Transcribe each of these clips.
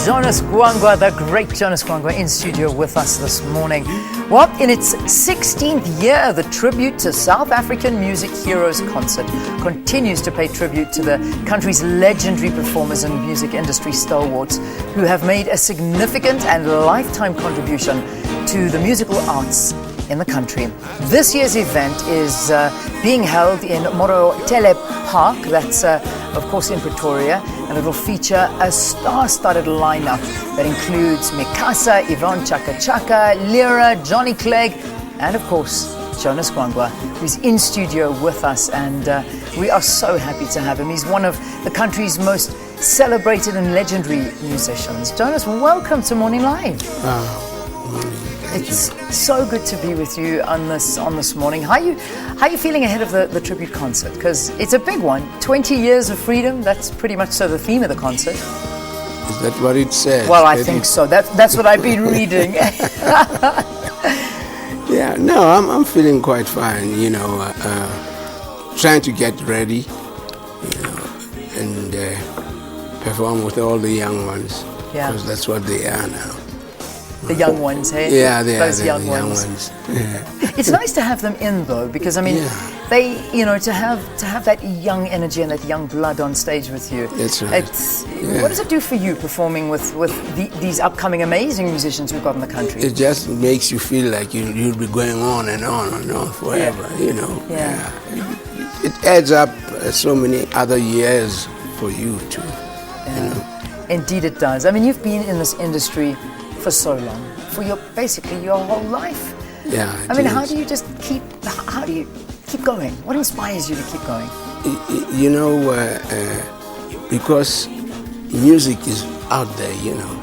Jonas Gwangwa, the great Jonas Gwangwa, in studio with us this morning. Well, in its 16th year, the Tribute to South African Music Heroes concert continues to pay tribute to the country's legendary performers and music industry stalwarts who have made a significant and lifetime contribution to the musical arts in the country. This year's event is being held in Morotele Park, that's of course in Pretoria, and it will feature a star-studded lineup that includes Mikasa, Yvonne Chaka Chaka, Lyra, Johnny Clegg, and of course Jonas Gwangwa, who's in studio with us, and we are so happy to have him. He's one of the country's most celebrated and legendary musicians. Jonas, welcome to Morning Live. It's so good to be with you on this morning. How are you feeling ahead of the tribute concert? Because it's a big one. 20 years of freedom. That's pretty much so the theme of the concert. Is that what it says? Well, I think so. That's what I've been reading. Yeah, no, I'm feeling quite fine. You know, trying to get ready, you know, and perform with all the young ones. Yeah. Because that's what they are now. The young ones, hey? Yeah, they Those are young the young ones. ones. Yeah. It's nice to have them in, though, because I mean, they, you know, to have that young energy and that young blood on stage with you. That's right. What does it do for you performing with these upcoming amazing musicians we've got in the country? It just makes you feel like you'll be going on and on and on forever. Yeah. You know. Yeah. It adds up so many other years for you too. Yeah. You know. Indeed, it does. I mean, you've been in this industry for so long, for basically your whole life. Yeah. I mean, how do you keep going? What inspires you to keep going? You know, because music is out there, you know.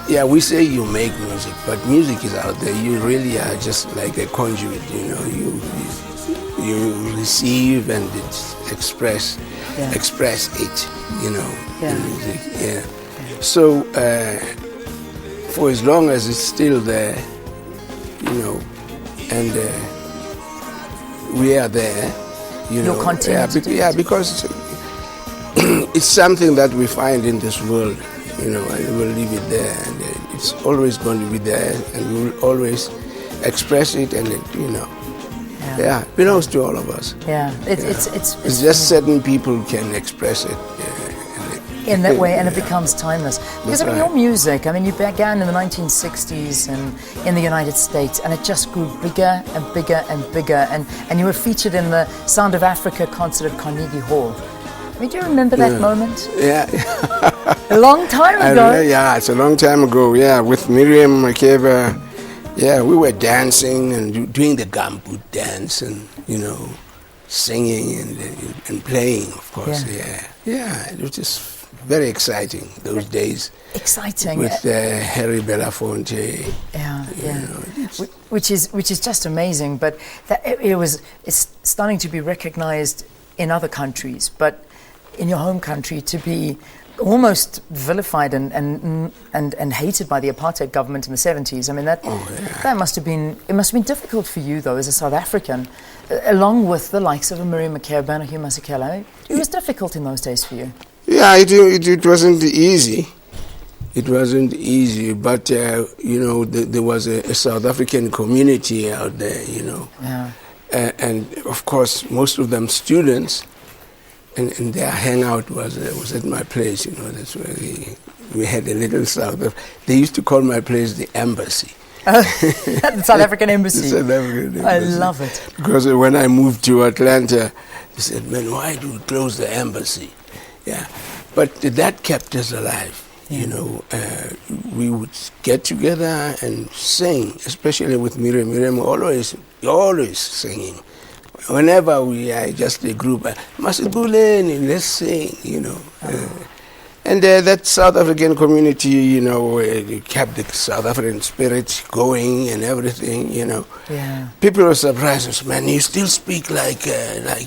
Yeah, we say you make music, but music is out there. You really are just like a conduit, you know. You receive and express it, you know, in music. Yeah. So, for as long as it's still there, you know, and we are there, you know. You'll continue to do it. Because it's something that we find in this world, you know, and we'll leave it there, and it's always going to be there, and we will always express it, and it, you know, it belongs to all of us. Yeah, it's just certain people can express it. In that way, and it becomes timeless. Because I mean, your music, I mean, you began in the 1960s and in the United States, and it just grew bigger and bigger and bigger, and you were featured in the Sound of Africa concert at Carnegie Hall. I mean, do you remember that moment? Yeah. A long time ago. Yeah, it's a long time ago, yeah, with Miriam Makeba. Yeah, we were dancing and doing the gumboot dance and, you know, singing and playing, of course, Yeah, it was just very exciting those days. Exciting with Harry Belafonte. Which is just amazing. But it's starting to be recognized in other countries, but in your home country to be almost vilified and hated by the apartheid government in the 70s. I mean that must have been difficult for you though as a South African, along with the likes of Miriam Makeba and Hugh Masekela. It was difficult in those days for you. Yeah, it wasn't easy. It wasn't easy, but you know, there was a South African community out there, you know, and of course most of them students, and their hangout was at my place. You know, that's where we had a little They used to call my place the embassy. The South African Embassy. The South African Embassy. I love it. Because when I moved to Atlanta, they said, "Man, why do we close the embassy?" Yeah, but that kept us alive. You know, we would get together and sing, especially with Miriam. Miriam always singing. Whenever we are just a group, Masibuleni, let's sing, you know. And that South African community, you know, kept the South African spirit going and everything, you know. Yeah. People were surprised, man, you still speak like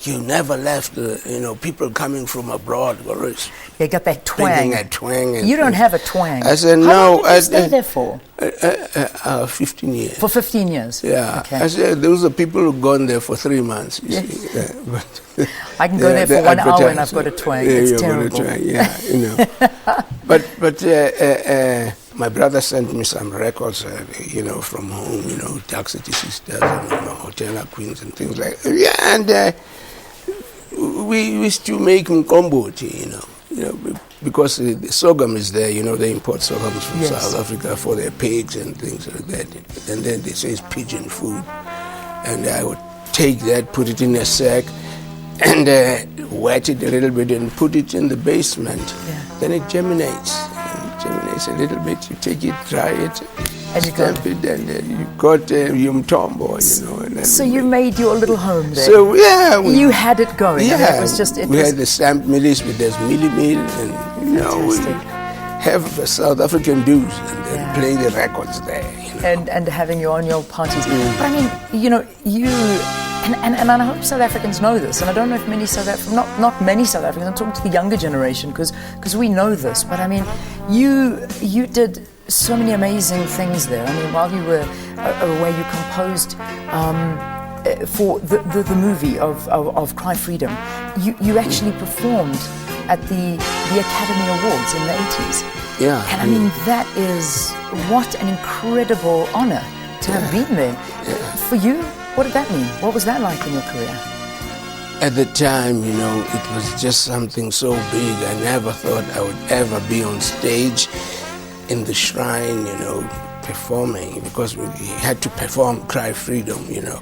you never left, you know, people coming from abroad. They got that twang. That twang. You don't have a twang. I said, How no. long did you stay there for? 15 years. For 15 years? Yeah. Okay. I said, those are people who've gone there for 3 months. You Yes. see. But I can go there for 1 hour and I've got a twang. Yeah, It's you're terrible. Gonna try. Yeah, you know. but my brother sent me some records, you know, from home, you know, Dark City Sisters and Hotel Queens and things like that. Yeah, and we used to make mkombo tea, you know, because the sorghum is there, you know, they import sorghums from Yes. South Africa for their pigs and things like that. And then they say it's pigeon food. And I would take that, put it in a sack, and wet it a little bit and put it in the basement. Yeah. Then it germinates. It germinates a little bit. You take it, dry it, And you stamp it, and you got yumtombo, you know. And then So you made your little home there. So yeah, You had it going. I mean, yeah, it was just, we had the stamp millies with this milli mill, and you know, we Fantastic. have the South African dues and then Yeah. play the records there. You know. and having your annual parties. But I mean, you know, and I hope South Africans know this, and I don't know if many not many South Africans, I'm talking to the younger generation, because we know this, but I mean, you did so many amazing things there. I mean, while you were away, you composed for the movie of Cry Freedom. You actually performed at the Academy Awards in the 80s. Yeah. And I mean, that is, what an incredible honor to have been there. For you, what did that mean? What was that like in your career? At the time, you know, it was just something so big. I never thought I would ever be on stage in the shrine, you know, performing, because we had to perform Cry Freedom, you know.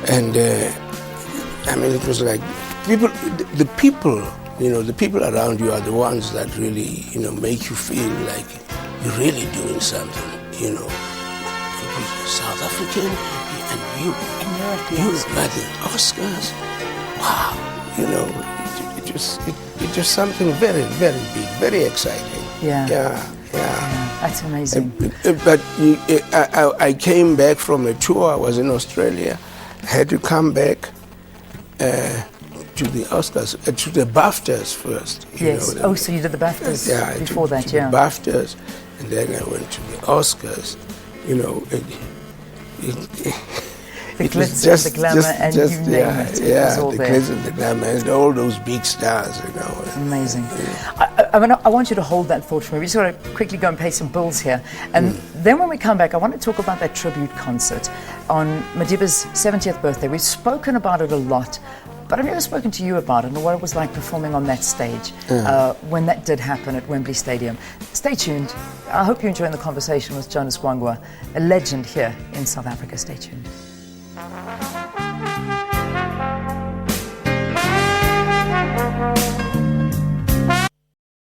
And I mean, it was like the people, you know, the people around you are the ones that really, you know, make you feel like you're really doing something, you know. You're South African, and you got the Oscars. Wow, you know, it's just something very, very big, very exciting. Yeah. Yeah. That's amazing. But I came back from a tour. I was in Australia. I had to come back to the Oscars, to the BAFTAs first. Yes. know, So you did the BAFTAs before to that, the BAFTAs, and then I went to the Oscars. You know, The it was glitz, the glamour, and you name it. It was all the there. glitz and the glamour, and all those big stars, you know. Amazing. I want you to hold that thought for me. We just got to quickly go and pay some bills here. And then when we come back, I want to talk about that tribute concert on Madiba's 70th birthday. We've spoken about it a lot, but I've never spoken to you about it and what it was like performing on that stage when that did happen at Wembley Stadium. Stay tuned. I hope you're enjoying the conversation with Jonas Gwangwa, a legend here in South Africa. Stay tuned.